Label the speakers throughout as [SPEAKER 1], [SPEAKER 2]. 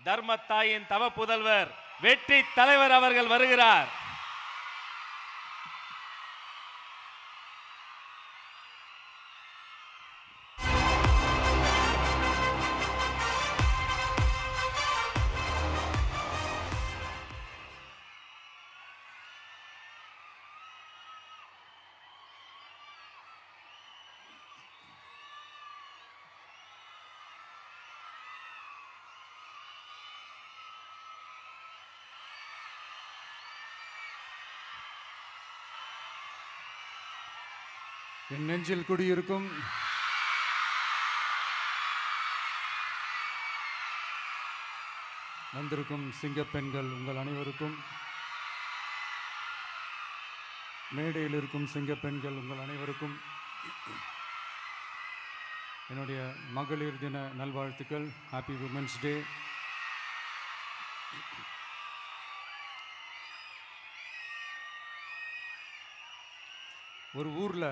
[SPEAKER 1] தர்மத்தாயின் தவ புதல்வர் வெற்றி தலைவர் அவர்கள் வருகிறார்.
[SPEAKER 2] என் நெஞ்சில் குடியிருக்கும் வந்திருக்கும் சிங்கப்பெண்கள் உங்கள் அனைவருக்கும், மேடையில் இருக்கும் சிங்கப்பெண்கள் உங்கள் அனைவருக்கும் என்னுடைய மகளிர் தின நல்வாழ்த்துக்கள். Happy women's day. ஒரு ஊரில்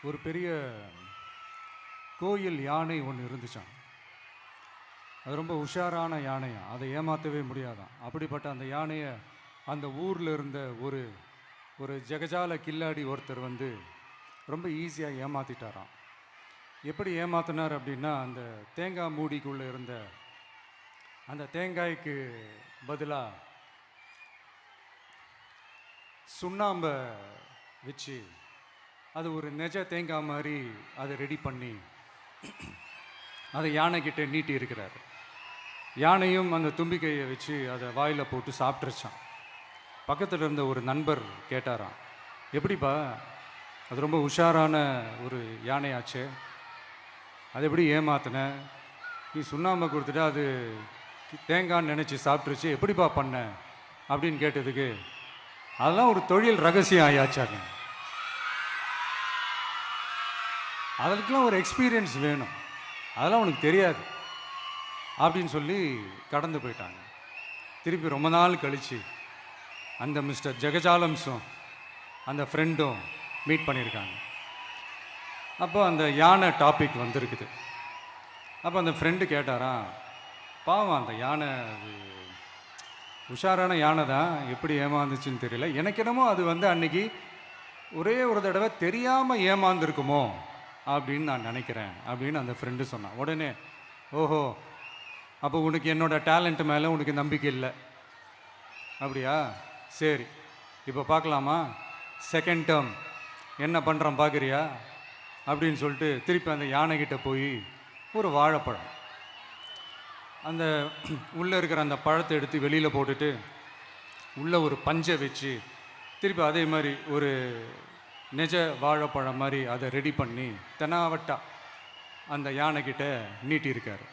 [SPEAKER 2] ஒரு பெரிய கோயில் யானை ஒன்று இருந்துச்சான். அது ரொம்ப உஷாரான யானையா, அதை ஏமாற்றவே முடியாதான். அப்படிப்பட்ட அந்த யானையை அந்த ஊரில் இருந்த ஒரு ஜெகஜால கில்லாடி ஒருத்தர் வந்து ரொம்ப ஈஸியாக ஏமாற்றிட்டாராம். எப்படி ஏமாத்தினார் அப்படின்னா, அந்த தேங்காய் மூடிக்குள்ளே இருந்த அந்த தேங்காய்க்கு பதிலாக சுண்ணாம்பை வச்சு அது ஒரு நெஜ தேங்காய் மாதிரி அதை ரெடி பண்ணி அதை யானைக்கிட்ட நீட்டி இருக்கிறார். யானையும் அந்த தும்பிக்கையை வச்சு அதை வாயில் போட்டு சாப்பிட்ருச்சான். பக்கத்தில் இருந்த ஒரு நண்பர் கேட்டாராம், எப்படிப்பா, அது ரொம்ப உஷாரான ஒரு யானையாச்சே, அது எப்படி ஏமாத்தின? நீ சுண்ணாம்பை கொடுத்துட்டா அது தேங்காய்ன்னு நினச்சி சாப்பிட்ருச்சு, எப்படிப்பா பண்ண அப்படின்னு கேட்டதுக்கு, அதெல்லாம் ஒரு தொழில் ரகசியம் ஆயாச்சாங்க, அதற்கெல்லாம் ஒரு எக்ஸ்பீரியன்ஸ் வேணும், அதெல்லாம் உனக்கு தெரியாது அப்படின்னு சொல்லி கடந்து போயிட்டாங்க. திருப்பி ரொம்ப நாள் கழித்து அந்த மிஸ்டர் ஜெகஜாலம்ஸும் அந்த ஃப்ரெண்டும் மீட் பண்ணியிருக்காங்க. அப்போ அந்த யானை டாபிக் வந்திருக்குது. அப்போ அந்த ஃப்ரெண்டு கேட்டாராம், பாவம் அந்த யானை அது உஷாரான யானை தான், எப்படி ஏமாந்துச்சுன்னு தெரியல, எனக்கு என்னமோ அது வந்து அன்னைக்கு ஒரே ஒரு தடவை தெரியாமல் ஏமாந்துருக்குமோ அப்படின்னு நான் நினைக்கிறேன் அப்படின்னு அந்த ஃப்ரெண்டு சொன்னான். உடனே, ஓஹோ, அப்போ உனக்கு என்னோட டேலண்ட் மேலே உனக்கு நம்பிக்கை இல்லை அப்படியா, சரி இப்போ பார்க்கலாமா, செகண்ட் டேர்ம் என்ன பண்ணுறோம் பார்க்குறியா அப்படின்னு சொல்லிட்டு திருப்பி அந்த யானைக்கிட்ட போய் ஒரு வாழைப்பழம், அந்த உள்ளே இருக்கிற அந்த பழத்தை எடுத்து வெளியில் போட்டுட்டு உள்ளே ஒரு பஞ்சை வச்சு திருப்பி அதே மாதிரி ஒரு நெஜ வாழைப்பழம் மாதிரி அதை ரெடி பண்ணி தெனாவட்டா அந்த யானைக்கிட்ட நீட்டியிருக்காரு.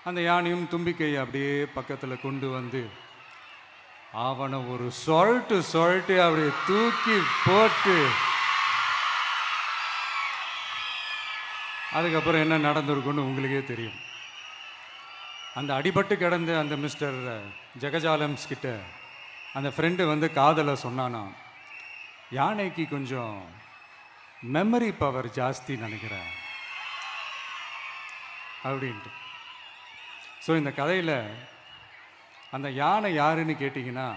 [SPEAKER 2] அந்த யானையும் தும்பிக்கையை அப்படியே பக்கத்தில் கொண்டு வந்து அவனை ஒரு சொல்லிட்டு அப்படியே தூக்கி போட்டு, அதுக்கப்புறம் என்ன நடந்திருக்குன்னு உங்களுக்கே தெரியும். அந்த அடிபட்டு கிடந்த அந்த மிஸ்டர் ஜெகஜாலம்ஸ் கிட்ட அந்த ஃப்ரெண்டு வந்து காதலை சொன்னானா, யானைக்கு கொஞ்சம் மெமரி பவர் ஜாஸ்தி நினைக்கிறேன் அப்படின்ட்டு. ஸோ இந்த கதையில் அந்த யானை யாருன்னு கேட்டிங்கன்னா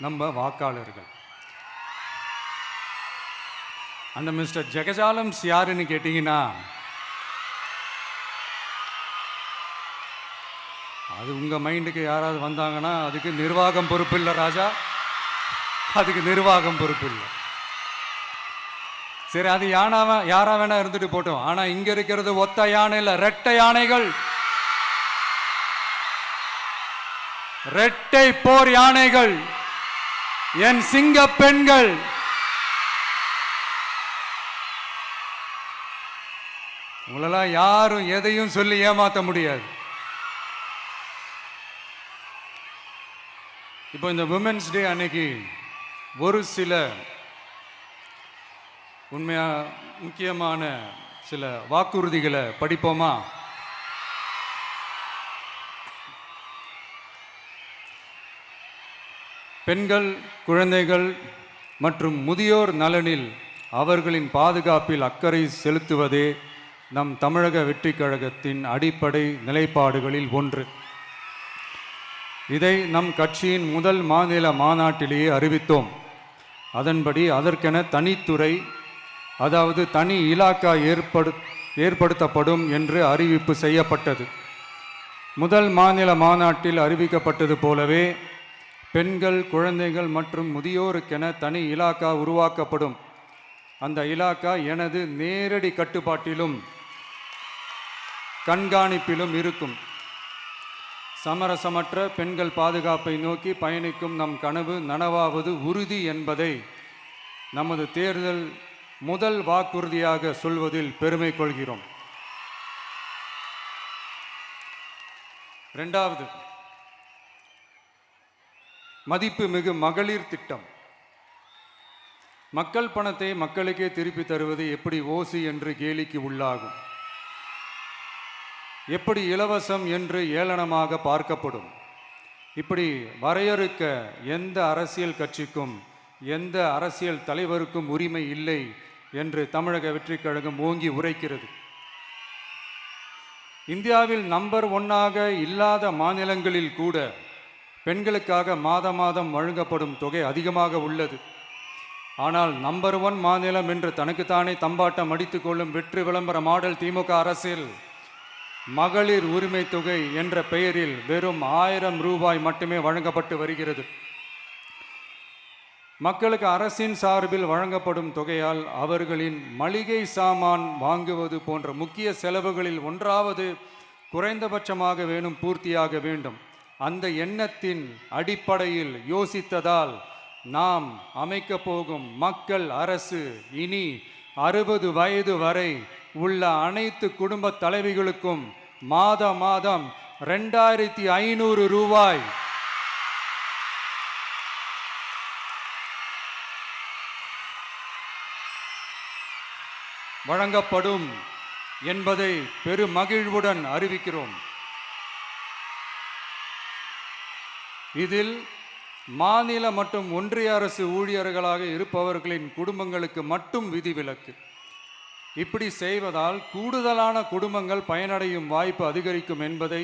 [SPEAKER 2] நம்ம வாக்காளர்கள். அந்த மிஸ்டர் ஜெகஜாலம்ஸ் யாருன்னு கேட்டிங்கன்னா அது உங்கள் மைண்டுக்கு யாராவது வந்தாங்கன்னா அதுக்கு நிர்வாகம் பொறுப்பு இல்லை ராஜா, அதுக்கு நிர்வாகம் பொறுப்பு இல்லை. சரி, அது யாரா வேணா இருந்துட்டு போட்டோம். ஆனால் இங்கே இருக்கிறது ஒத்த யானை இல்லை, ரெட்டை யானைகள், ரெட்டை போர் யானைகள், என் சிங்க பெண்கள். உங்களெல்லாம் யாரும் எதையும் சொல்லி ஏமாற்ற முடியாது. இப்போ இந்த விமென்ஸ் டே அன்னைக்கு ஒரு சில உண்மையா முக்கியமான சில வாக்குறுதிகளை படிப்போமா? பெண்கள், குழந்தைகள் மற்றும் முதியோர் நலனில் அவர்களின் பாதுகாப்பில் அக்கறை செலுத்துவதே நம் தமிழக வெற்றிக் கழகத்தின் அடிப்படை நிலைப்பாடுகளில் ஒன்று. இதை நம் கட்சியின் முதல் மாநில மாநாட்டிலேயே அறிவித்தோம். அதன்படி அதற்கென தனித்துறை, அதாவது தனி இலாக்கா ஏற்படுத்தப்படும் என்று அறிவிப்பு செய்யப்பட்டது. முதல் மாநில மாநாட்டில் அறிவிக்கப்பட்டது போலவே பெண்கள், குழந்தைகள் மற்றும் முதியோருக்கென தனி இலாக்கா உருவாக்கப்படும். அந்த இலாக்கா எனது நேரடி கட்டுப்பாட்டிலும் கண்காணிப்பிலும் இருக்கும். சமரசமற்ற பெண்கள் பாதுகாப்பை நோக்கி பயணிக்கும் நம் கனவு நனவாவது உறுதி என்பதை நமது தேர்தல் முதல் வாக்குறுதியாக சொல்வதில் பெருமை கொள்கிறோம். இரண்டாவது, மதிப்புமிகு மகளிர் திட்டம். மக்கள் பணத்தை மக்களுக்கே திருப்பி தருவது எப்படி ஓசி என்று கேலிக்கு உள்ளாகும், எப்படி இலவசம் என்று ஏளனமாக பார்க்கப்படும். இப்படி வரையறுக்க எந்த அரசியல் கட்சிக்கும் எந்த அரசியல் தலைவருக்கும் உரிமை இல்லை என்று தமிழக வெற்றிக் கழகம் ஓங்கி உரைக்கிறது. இந்தியாவில் நம்பர் 1 இல்லாத மாநிலங்களில் கூட பெண்களுக்காக மாதம் வழங்கப்படும் தொகை அதிகமாக உள்ளது. ஆனால் நம்பர் 1 மாநிலம் என்று தனக்குத்தானே தம்பாட்டம் அடித்துக் கொள்ளும் வெற்றி விளம்பர மாடல் திமுக அரசில் மகளிர் உரிமை தொகை என்ற பெயரில் வெறும் 1000 ரூபாய் மட்டுமே வழங்கப்பட்டு வருகிறது. மக்களுக்கு அரசின் சார்பில் வழங்கப்படும் தொகையால் அவர்களின் மளிகை சாமான் வாங்குவது போன்ற முக்கிய செலவுகளில் ஒன்றாவது குறைந்தபட்சமாக பூர்த்தியாக வேண்டும். அந்த எண்ணத்தின் அடிப்படையில் யோசித்ததால் நாம் அமைக்கப் போகும் மக்கள் அரசு இனி 60 வயது வரை உள்ள அனைத்து குடும்ப தலைவிகளுக்கும் மாதம் 2500 ரூபாய் வழங்கப்படும் என்பதை பெருமகிழ்வுடன் அறிவிக்கிறோம். இதில் மாநில மற்றும் ஒன்றிய அரசு ஊழியர்களாக இருப்பவர்களின் குடும்பங்களுக்கு மட்டும் விதிவிலக்கு. இப்படி செய்வதால் கூடுதலான குடும்பங்கள் பயனடையும் வாய்ப்பு அதிகரிக்கும் என்பதை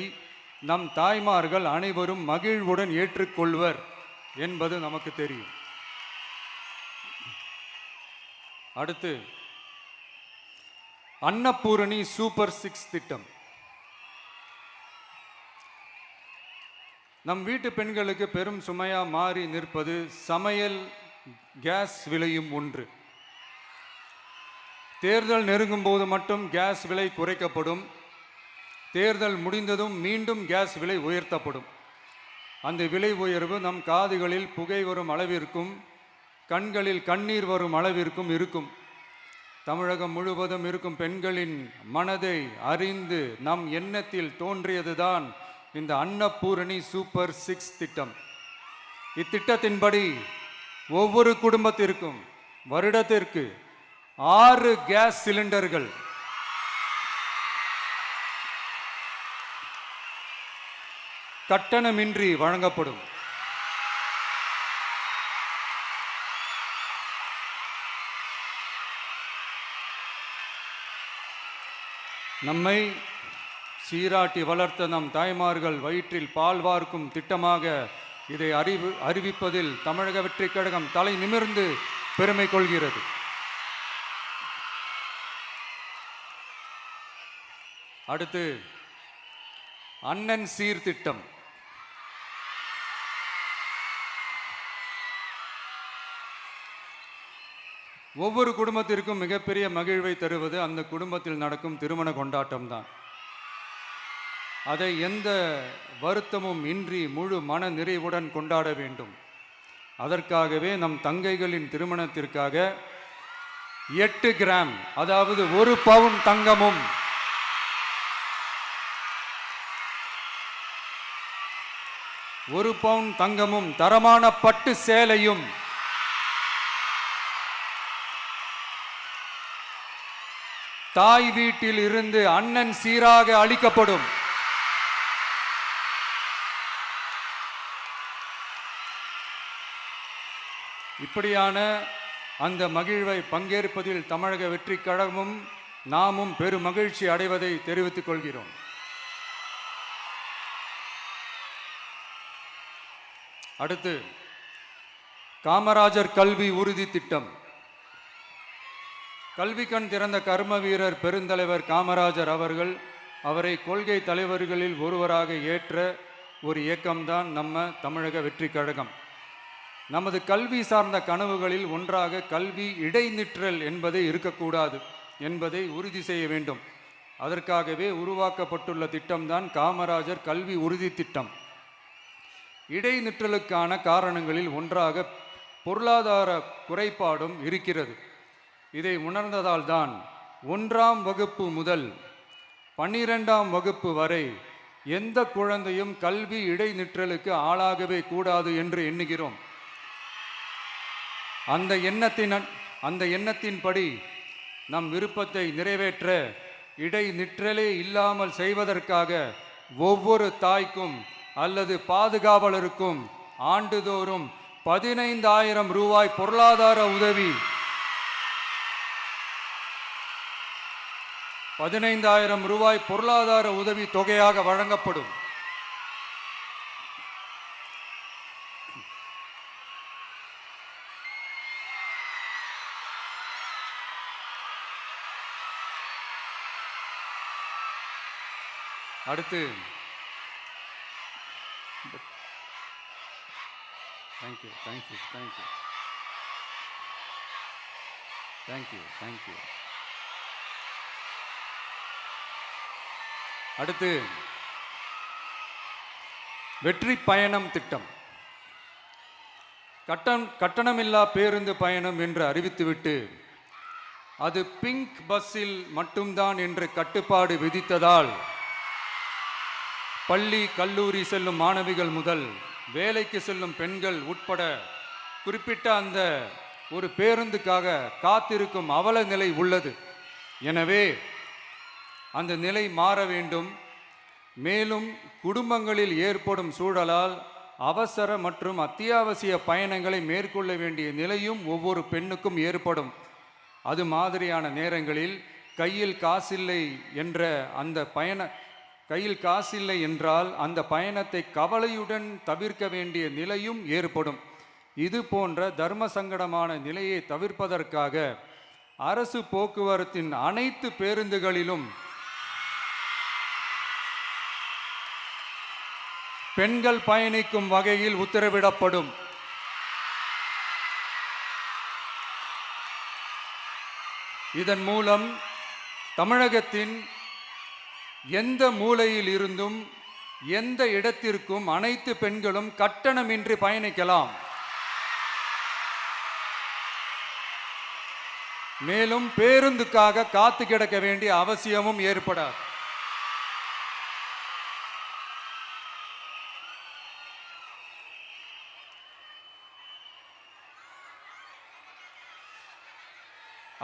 [SPEAKER 2] நம் தாய்மார்கள் அனைவரும் மகிழ்வுடன் ஏற்றுக்கொள்வர் என்பது நமக்கு தெரியும். அடுத்து, அன்னபூரணி சூப்பர் 6 திட்டம். நம் வீட்டு பெண்களுக்கு பெரும் சுமையா மாறி நிற்பது சமையல் கேஸ் விலையும் ஒன்று. தேர்தல் நெருங்கும் போது மட்டும் கேஸ் விலை குறைக்கப்படும். தேர்தல் முடிந்ததும் மீண்டும் கேஸ் விலை உயர்த்தப்படும். அந்த விலை உயர்வு நம் காதுகளில் புகை வரும் அளவிற்கும் கண்களில் கண்ணீர் வரும் அளவிற்கும் இருக்கும். தமிழகம் முழுவதும் இருக்கும் பெண்களின் மனதை அறிந்து நம் எண்ணத்தில் தோன்றியதுதான் இந்த அன்னபூரணி சூப்பர் 6 திட்டம். இத்திட்டத்தின்படி ஒவ்வொரு குடும்பத்திற்கும் வருடத்திற்கு 6 கேஸ் சிலிண்டர்கள் கட்டணமின்றி வழங்கப்படும். நம்மை சீராட்டி வளர்த்த நம் தாய்மார்கள் வயிற்றில் பால் வார்க்கும் திட்டமாக இதை அறிவிப்பதில் தமிழக வெற்றிக் கழகம் தலை நிமிர்ந்து பெருமை கொள்கிறது. அடுத்து, அண்ணன் சீர்திட்டம். ஒவ்வொரு குடும்பத்திற்கும் மிகப்பெரிய மகிழ்வை தருவது அந்த குடும்பத்தில் நடக்கும் திருமண கொண்டாட்டம் தான். அதை எந்த வருத்தமும் இன்றி முழு மன நிறைவுடன் கொண்டாட வேண்டும். அதற்காகவே நம் தங்கைகளின் திருமணத்திற்காக 8 கிராம், அதாவது 1 பவுன் தங்கமும் 1 பவுன் தங்கமும் தரமான பட்டு சேலையும் தாய் வீட்டில் இருந்து அண்ணன் சீராக அளிக்கப்படும். இப்படியான அந்த மகிழ்வை பங்கேற்பதில் தமிழக வெற்றிக் கழகமும் நாமும் பெரும் மகிழ்ச்சி அடைவதை தெரிவித்துக் கொள்கிறோம். அடுத்து காமராஜர் கல்வி உறுதி திட்டம். கல்வி கண் திறந்த கர்ம வீரர் பெருந்தலைவர் காமராஜர் அவரை கொள்கை தலைவர்களில் ஒருவராக ஏற்ற ஒரு இயக்கம்தான் நம்ம தமிழக வெற்றிக் கழகம். நமது கல்வி சார்ந்த கனவுகளில் ஒன்றாக கல்வி இடைநிற்றல் என்பதை இருக்கக்கூடாது என்பதை உறுதி செய்ய வேண்டும். அதற்காகவே உருவாக்கப்பட்டுள்ள திட்டம்தான் காமராஜர் கல்வி உறுதி திட்டம். இடைநிற்றலுக்கான காரணங்களில் ஒன்றாக பொருளாதார குறைபாடும் இருக்கிறது. இதை உணர்ந்ததால் தான் 1ஆம் வகுப்பு முதல் 12ஆம் வகுப்பு வரை எந்த குழந்தையும் கல்வி இடைநிற்றலுக்கு ஆளாகவே கூடாது என்று எண்ணுகிறோம். அந்த எண்ணத்தின்படி நம் விருப்பத்தை நிறைவேற்ற இடைநிற்றலே இல்லாமல் செய்வதற்காக ஒவ்வொரு தாய்க்கும் அல்லது பாதுகாவலருக்கும் ஆண்டுதோறும் 15,000 ரூபாய் பொருளாதார உதவி 15,000 ரூபாய் பொருளாதார உதவி தொகையாக வழங்கப்படும். அடுத்து தேங்க்யூ. அடுத்து வெற்றி பயணம் திட்டம். கட்டணமில்லா பேருந்து பயணம் என்று அறிவித்துவிட்டு அது பிங்க் பஸ்ஸில் மட்டும்தான் என்று கட்டுப்பாடு விதித்ததால் பள்ளி கல்லூரி செல்லும் மாணவிகள் முதல் வேலைக்கு செல்லும் பெண்கள் உட்பட குறிப்பிட்ட அந்த ஒரு பேருந்துக்காக காத்திருக்கும் அவல நிலை உள்ளது. எனவே அந்த நிலை மாற வேண்டும். மேலும் குடும்பங்களில் ஏற்படும் சூழலால் அவசர மற்றும் அத்தியாவசிய பயணங்களை மேற்கொள்ள வேண்டிய நிலையும் ஒவ்வொரு பெண்ணுக்கும் ஏற்படும். அது மாதிரியான நேரங்களில் கையில் காசில்லை என்றால் அந்த பயணத்தை கவலையுடன் தவிர்க்க வேண்டிய நிலையும் ஏற்படும். இது போன்ற தர்ம சங்கடமான நிலையை தவிர்ப்பதற்காக அரசு போக்குவரத்தின் அனைத்து பேருந்துகளிலும் பெண்கள் பயணிக்கும் வகையில் உத்தரவிடப்படும். இதன் மூலம் தமிழகத்தின் எந்த மூலையில் இருந்தும் எந்த இடத்திற்கும் அனைத்து பெண்களும் கட்டணமின்றி பயணிக்கலாம். மேலும் பேருந்துக்காக காத்து கிடக்க வேண்டிய அவசியமும் ஏற்படாது.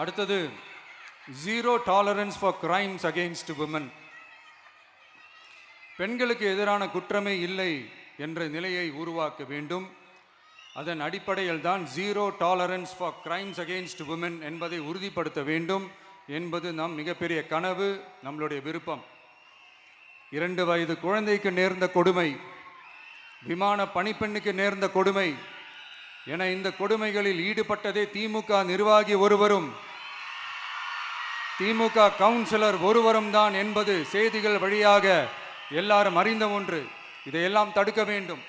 [SPEAKER 2] அடுத்தது zero tolerance for crimes against women. பெண்களுக்கு எதிரான குற்றமே இல்லை என்ற நிலையை உருவாக்க வேண்டும். அதன் அடிப்படையில் தான் zero tolerance for crimes against women என்பதை உறுதிப்படுத்த வேண்டும் என்பது நம் மிகப்பெரிய கனவு, நம்மளுடைய விருப்பம். 2 வயது குழந்தைக்கு நேர்ந்த கொடுமை, விமான பணிப்பெண்ணுக்கு நேர்ந்த கொடுமை என இந்த கொடுமைகளில் ஈடுபட்டதே திமுக நிர்வாகி ஒருவரும் திமுக கவுன்சிலர் ஒருவரும் தான் என்பது செய்திகள் வழியாக எல்லாரும் அறிந்த ஒன்று. இதையெல்லாம் தடுக்க வேண்டும்.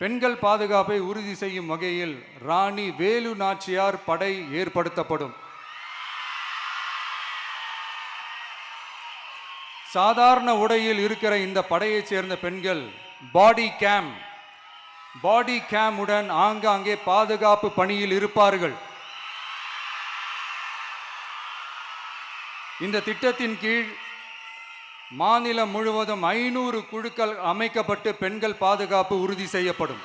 [SPEAKER 2] பெண்கள் பாதுகாப்பை உறுதி செய்யும் வகையில் ராணி வேலு நாச்சியார் படை ஏற்படுத்தப்படும். சாதாரண உடையில் இருக்கிற இந்த படையைச் சேர்ந்த பெண்கள் பாடி கேம் உடன் ஆங்காங்கே பாதுகாப்பு பணியில் இருப்பார்கள். இந்த திட்டத்தின் கீழ் மாநிலம் முழுவதும் 500 குழுக்கள் அமைக்கப்பட்டு பெண்கள் பாதுகாப்பு உறுதி செய்யப்படும்.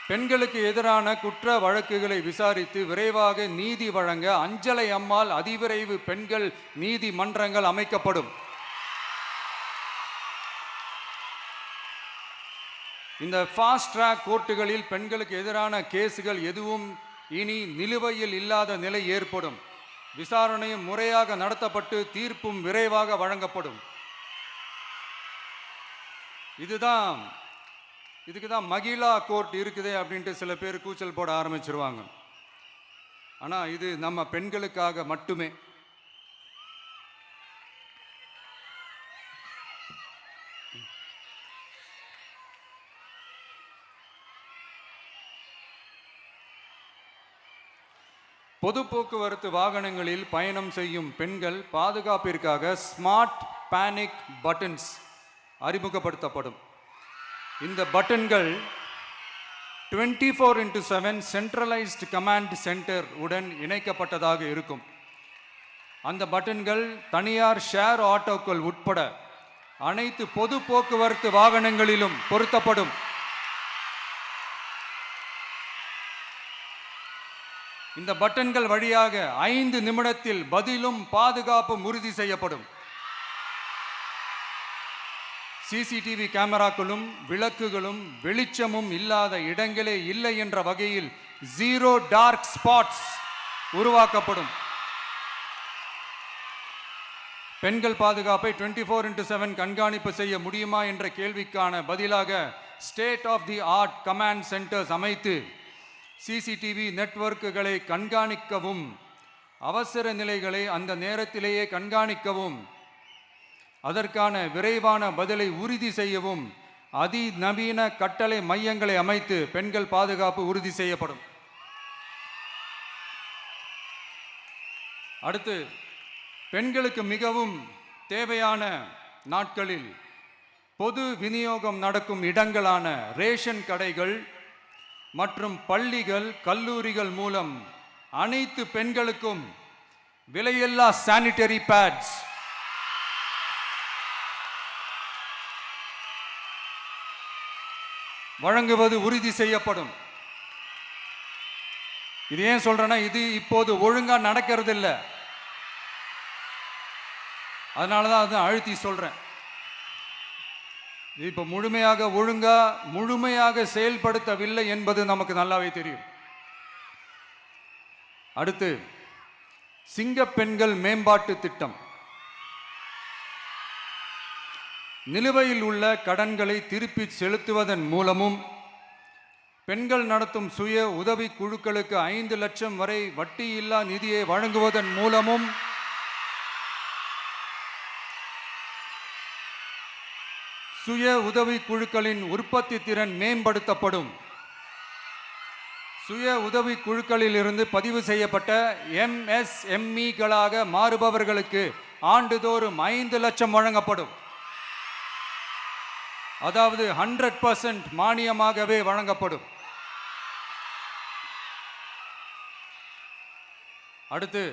[SPEAKER 2] பெண்களுக்கு எதிரான குற்ற வழக்குகளை விசாரித்து விரைவாக நீதி வழங்க அஞ்சலை அம்மாள் அதிவிரைவு பெண்கள் நீதிமன்றங்கள் அமைக்கப்படும். இந்த ஃபாஸ்ட் ட்ராக் கோர்ட்டுகளில் பெண்களுக்கு எதிரான கேஸுகள் எதுவும் இனி நிலுவையில் இல்லாத நிலை ஏற்படும். விசாரணையும் முறையாக நடத்தப்பட்டு தீர்ப்பும் விரைவாக வழங்கப்படும். இதுக்கு தான் மகிழா கோர்ட் இருக்குதே அப்படின்ட்டு சில பேர் கூச்சல் போட ஆரம்பிச்சிருவாங்க. ஆனால் இது நம்ம பெண்களுக்காக மட்டுமே. பொது போக்குவரத்து வாகனங்களில் பயணம் செய்யும் பெண்கள் பாதுகாப்பிற்காக ஸ்மார்ட் பேனிக் பட்டன்ஸ் அறிமுகப்படுத்தப்படும். இந்த பட்டன்கள் 24/7 சென்ட்ரலைஸ்டு கமாண்ட் சென்டர் உடன் இணைக்கப்பட்டதாக இருக்கும். அந்த பட்டன்கள் தனியார் ஷேர் ஆட்டோக்கள் உட்பட அனைத்து பொது போக்குவரத்து வாகனங்களிலும் பொருத்தப்படும். இந்த பட்டன்கள் வழியாக 5 நிமிடத்தில் பதிலும் பாதுகாப்பும் உறுதி செய்யப்படும். சிசிடிவி கேமராக்களும் விளக்குகளும் வெளிச்சமும் இல்லாத இடங்களே இல்லை என்ற வகையில் 0 டார்க் ஸ்பாட்ஸ் உருவாக்கப்படும். பெண்கள் பாதுகாப்பை 24/7 கண்காணிப்பு செய்ய முடியுமா என்ற கேள்விக்கான பதிலாக state of the art command centres அமைத்து சிசிடிவி நெட்வொர்க்குகளை கண்காணிக்கவும் அவசர நிலைகளை அந்த நேரத்திலேயே கண்காணிக்கவும் அதற்கான விரைவான பதிலை உறுதி செய்யவும் அதிநவீன கட்டளை மையங்களை அமைத்து பெண்கள் பாதுகாப்பு உறுதி செய்யப்படும். அடுத்து, பெண்களுக்கு மிகவும் தேவையான நாட்களில் பொது விநியோகம் நடக்கும் இடங்களான ரேஷன் கடைகள் மற்றும் பள்ளிகள் கல்லூரிகள் மூலம் அனைத்து பெண்களுக்கும் விலையில்லா சானிட்டரி பேட்ஸ் வழங்குவது உறுதி செய்யப்படும். இது ஏன் சொல்றேன்னா, இது இப்போது ஒழுங்கா நடக்கிறது இல்லை. அதனாலதான் அதை அழுத்தி சொல்றேன். இது இப்போ முழுமையாக செயல்படுத்தவில்லை என்பது நமக்கு நல்லாவே தெரியும். அடுத்து, சிங்கப்பெண்கள் மேம்பாட்டு திட்டம். நிலுவையில் உள்ள கடன்களை திருப்பி செலுத்துவதன் மூலமும் பெண்கள் நடத்தும் சுய உதவி குழுக்களுக்கு 5 லட்சம் வரை வட்டியில்லா நிதியை வழங்குவதன் மூலமும் சுய உதவி குழுக்களின் உற்பத்தி திறன் மேம்படுத்தப்படும். சுய உதவி குழுக்களில் இருந்து பதிவு செய்யப்பட்ட MSMEகளாக மாறுபவர்களுக்கு ஆண்டுதோறும் 5 லட்சம் வழங்கப்படும். அதாவது 100% மானியமாகவே வழங்கப்படும். அடுத்து,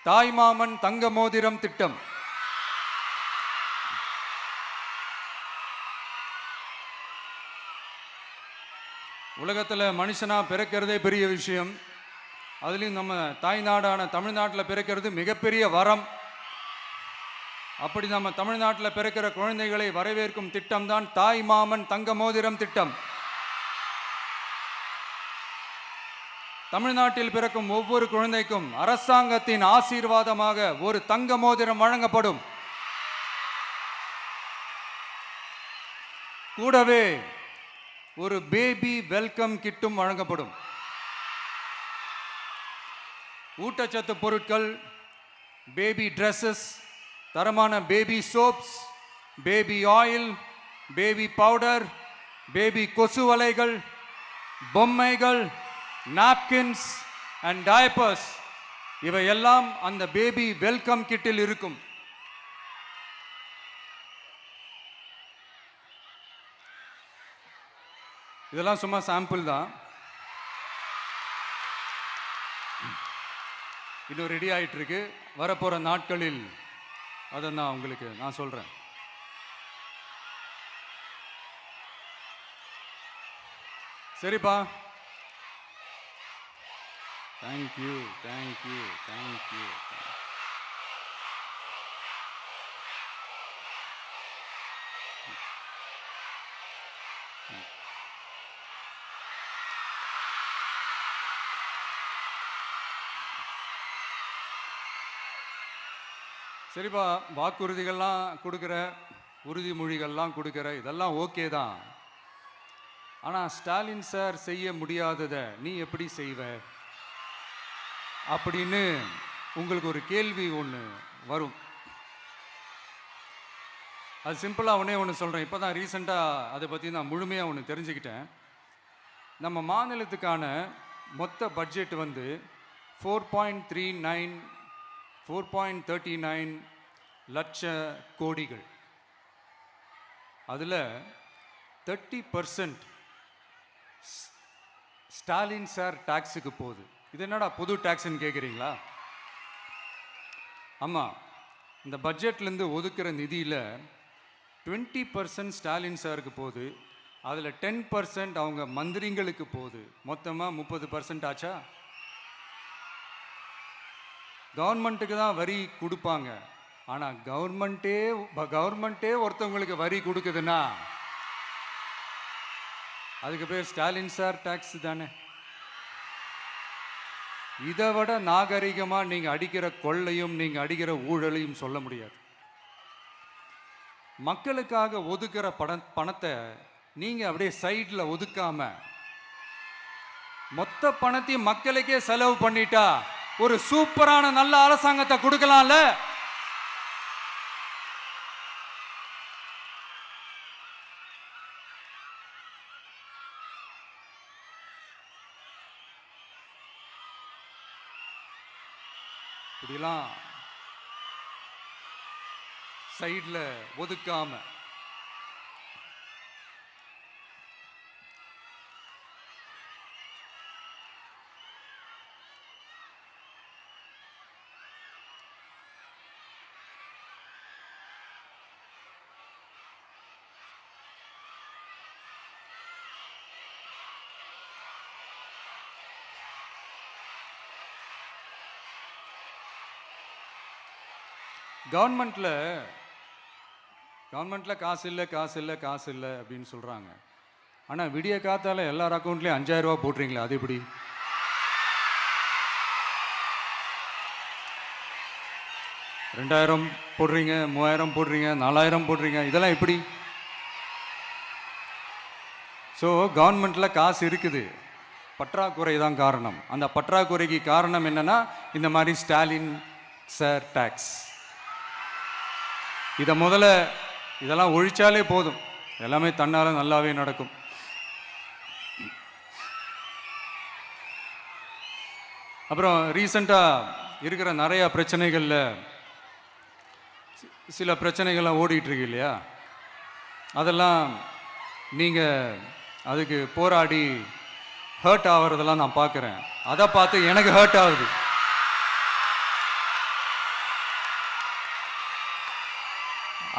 [SPEAKER 2] தாய்மாமன் தங்க மோதிரம் திட்டம். உலகத்தில் மனுஷனா பிறக்கிறதே பெரிய விஷயம். அதுலேயும் நம்ம தாய்நாடான தமிழ்நாட்டில் பிறக்கிறது மிகப்பெரிய வரம். அப்படி நம்ம தமிழ்நாட்டில் பிறக்கிற குழந்தைகளை வரவேற்கும் திட்டம் தான் தாய் மாமன் தங்க மோதிரம் திட்டம். தமிழ்நாட்டில் பிறக்கும் ஒவ்வொரு குழந்தைக்கும் அரசாங்கத்தின் ஆசீர்வாதமாக ஒரு தங்க மோதிரம் வழங்கப்படும். கூடவே ஒரு பேபி வெல்கம் கிட்டும் வழங்கப்படும். ஊட்டச்சத்து பொருட்கள், பேபி ட்ரெஸ்ஸஸ், தரமான baby soaps, baby oil, baby powder, baby கொசு வலைகள், பொம்மைகள், நாப்கின்ஸ் அண்ட் டயப்பர்ஸ் இவையெல்லாம் அந்த பேபி வெல்கம் கிட்டில் இருக்கும். இதெல்லாம் சும்மா சாம்பிள் தான். இன்னும் ரெடி ஆயிட்டு இருக்கு. வரப்போற நாட்களில் அதை நான் சொல்றேன். சரிப்பா, தேங்க்யூ. சரிப்பா, வாக்குறுதிகள்லாம் கொடுக்குற, உறுதிமொழிகள்லாம் கொடுக்குற, இதெல்லாம் ஓகே தான். ஆனால் ஸ்டாலின் சார் செய்ய முடியாததை நீ எப்படி செய்வ அப்படின்னு உங்களுக்கு ஒரு கேள்வி ஒன்று வரும். அது சிம்பிளாக ஒன்று சொல்கிறேன். இப்போ தான் ரீசெண்டாக அதை பற்றி நான் முழுமையாக ஒன்று தெரிஞ்சுக்கிட்டேன். நம்ம மாநிலத்துக்கான மொத்த பட்ஜெட் வந்து 4.39 லட்ச கோடிகள். அதில் 30% ஸ்டாலின் சார் டாக்ஸுக்கு போகுது. இது என்னடா புது டாக்ஸ்ன்னு கேட்குறீங்களா? ஆமாம், இந்த பட்ஜெட்லேருந்து ஒதுக்குற நிதியில் 20% ஸ்டாலின் சாருக்கு போகுது. அதில் 10% அவங்க மந்திரிங்களுக்கு போகுது. மொத்தமாக 30% ஆச்சா? கவர்மெண்ட்டுக்கு தான் வரி கொடுப்பாங்க. ஆனால் கவர்மெண்ட்டே ஒருத்தவங்களுக்கு வரி கொடுக்குதுன்னா அதுக்கு பேர் ஸ்டாலின் சார் டாக்ஸ் தானே. இதை விட நாகரிகமாக நீங்கள் அடிக்கிற கொள்ளையும் நீங்கள் அடிக்கிற ஊழலையும் சொல்ல முடியாது. மக்களுக்காக ஒதுக்குற பணத்தை நீங்கள் அப்படியே சைடில் ஒதுக்காம மொத்த பணத்தையும் மக்களுக்கே செலவு பண்ணிட்டா ஒரு சூப்பரான நல்ல அரசாங்கத்தை கொடுக்கலாம்ல. இப்படிலாம் சைடில் ஒதுக்காம கவர்மெண்ட்டில் காசு இல்லை அப்படின்னு சொல்கிறாங்க. ஆனால் விடிய காத்தால எல்லார் அக்கௌண்ட்லேயும் 5000 ரூபா போட்டுறீங்களா? அது எப்படி? ரெண்டாயிரம் போடுறீங்க, 3000 போடுறீங்க, 4000 போடுறீங்க, இதெல்லாம் எப்படி? ஸோ கவர்மெண்ட்டில் காசு இருக்குது, பற்றாக்குறை தான் காரணம். அந்த பற்றாக்குறைக்கு காரணம் என்னன்னா இந்த மாதிரி ஸ்டாலின் சார் டாக்ஸ். இதெல்லாம் ஒழிச்சாலே போதும், எல்லாமே தன்னால நல்லாவே நடக்கும். அப்புறம் ரீசண்டாக இருக்கிற நிறைய பிரச்சனைகளில் சில பிரச்சனைகள்லாம் ஓடிட்டு இருக்கு இல்லையா? அதெல்லாம் நீங்கள் அதுக்கு போராடி ஹர்ட் ஆகிறதெல்லாம் நான் பார்க்குறேன். அதை பார்த்து எனக்கு ஹர்ட் ஆகுது.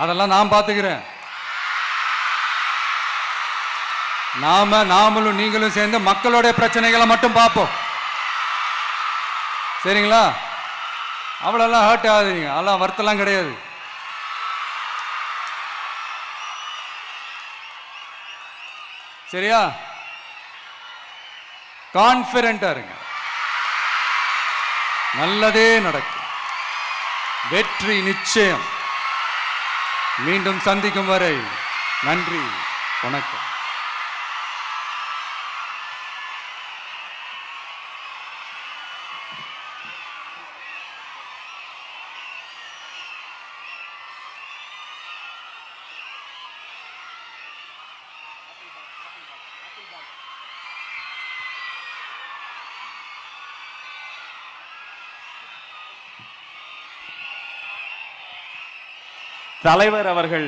[SPEAKER 2] அதெல்லாம் நான் பார்த்துக்கிறேன். நாமளும் நீங்களும் சேர்ந்து மக்களோட பிரச்சனைகளை மட்டும் பார்ப்போம், சரிங்களா? அவ்வளோலாம் ஹர்ட் ஆகுதுங்க, அதெல்லாம் வருத்தலாம் கிடையாது. சரியா? கான்ஃபிடென்ட்டா இருங்க, நல்லதே நடக்கும், வெற்றி நிச்சயம். மீண்டும் சந்திக்கும் வரை நன்றி, வணக்கம்.
[SPEAKER 1] தலைவர் அவர்கள்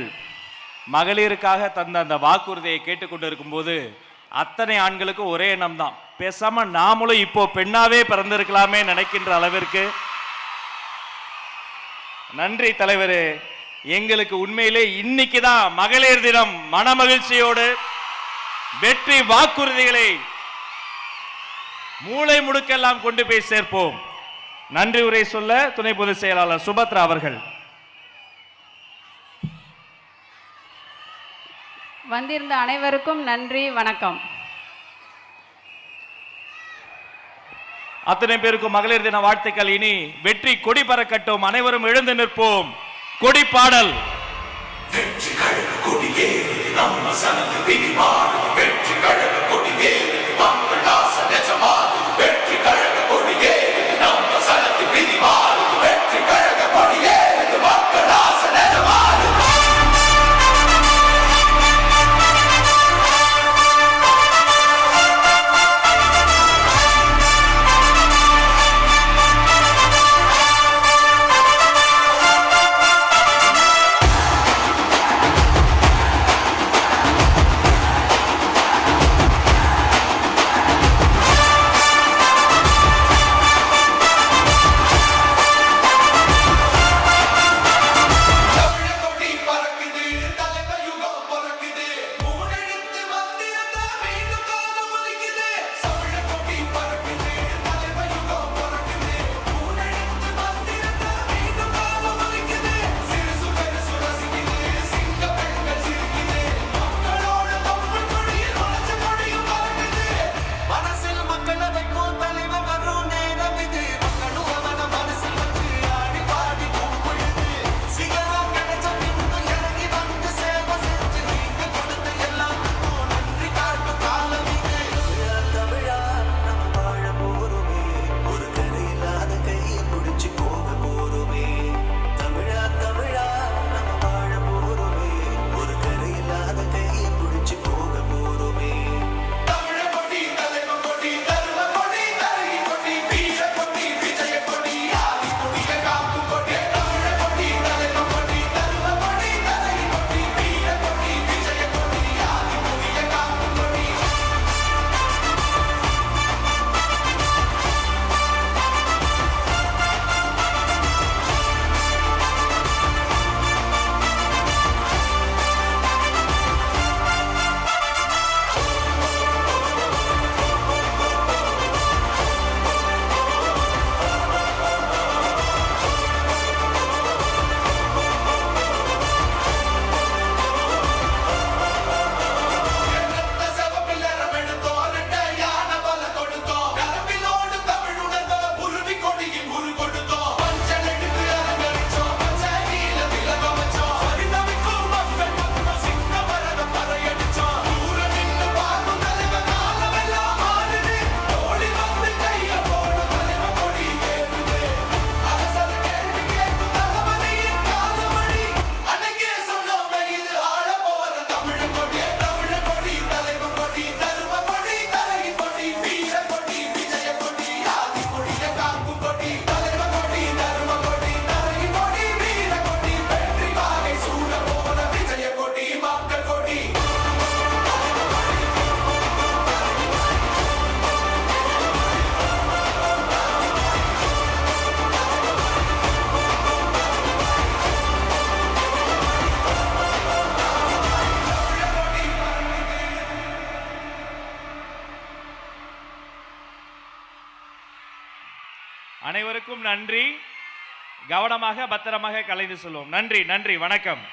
[SPEAKER 1] மகளிருக்காக தந்த அந்த வாக்குறுதியை கேட்டுக்கொண்டிருக்கும் போது அத்தனை ஆண்களுக்கு ஒரே எண்ணம் தான், பேசாம நாமளும் இப்போ பெண்ணாவே பிறந்திருக்கலாமே நினைக்கின்ற அளவிற்கு. நன்றி தலைவரே. எங்களுக்கு உண்மையிலே இன்னைக்கு தான் மகளிர் தினம். மனமகிழ்ச்சியோடு வெற்றி வாக்குறுதிகளை மூளை முடுக்கெல்லாம் கொண்டு போய் சேர்ப்போம். நன்றி உரை சொல்ல துணை பொதுச் செயலாளர் சுபத்ரா அவர்கள்.
[SPEAKER 3] வந்திருந்த அனைவருக்கும் நன்றி, வணக்கம்.
[SPEAKER 1] அத்தனை பேருக்கும் மகளிர் தின வாழ்த்துக்கள். இனி வெற்றி கொடி பறக்கட்டும். அனைவரும் எழுந்து நிற்போம். கொடி பாடல்.
[SPEAKER 3] வெற்றி கழக கொடியே நம்ம சனது விதிமாறு, வெற்றி கழக கொடியே மக்கள் ஆசை நிஜமாறு, வெற்றி கழக கொடியே நம்ம சனது விதிமாறு, வெற்றி கழக கொடியே மக்கள் ஆசை நிஜமாறு.
[SPEAKER 1] அனைவருக்கும் நன்றி. கவனமாக பத்திரமாக கலைந்து சொல்லுவோம். நன்றி, நன்றி, வணக்கம்.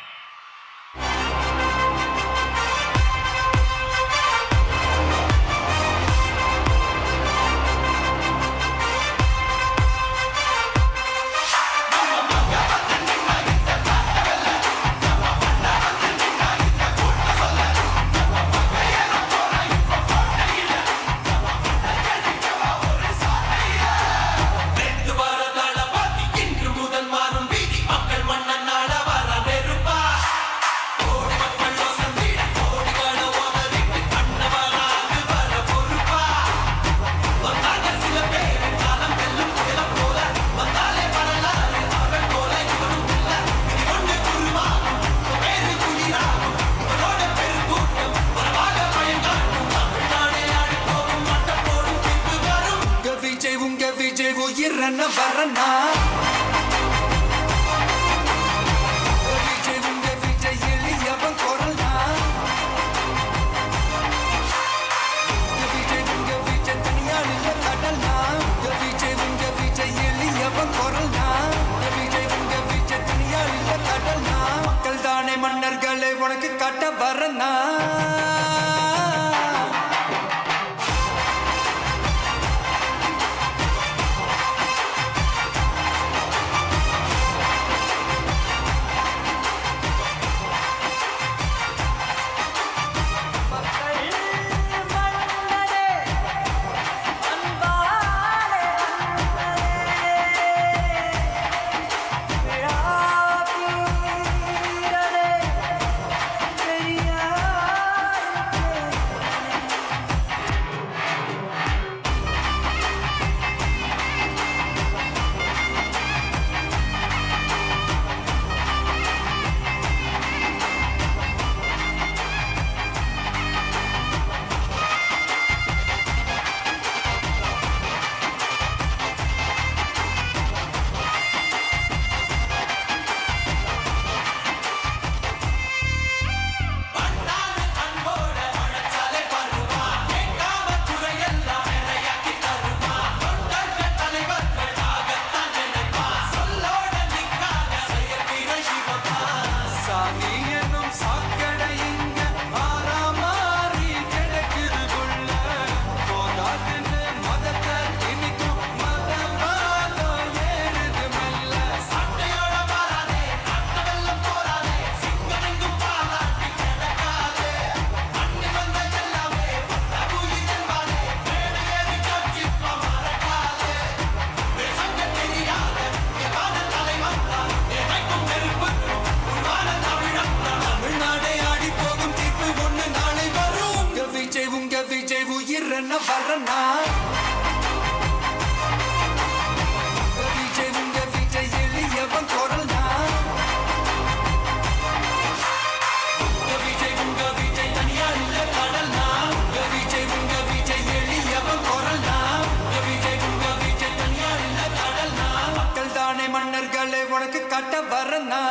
[SPEAKER 4] உயிரன வரனா விஜய் உங்க விஜய் எளியவன் குரல்னா விஜய் உங்க விஜய் தனியாளிய கடல்னா விஜய் உங்க விஜய் எளியவன் குரல்னா விஜய் உங்க விஜய் தனியாளிய கடல்னா மக்கள் தானே மன்னர்களை உனக்கு காட்ட வரனா வரனா விஜய் உங்க விஜய் எளியவன் குரல்னா விஜய் உங்க விஜய் தனியா இல்ல கடல்னா விஜய் உங்க விஜய் எளியவன் குரல்னா விஜய் உங்க விஜய் தனியா இல்ல கடல்னா மக்கள் தானே மன்னர்களே உனக்கு காட்ட வரனா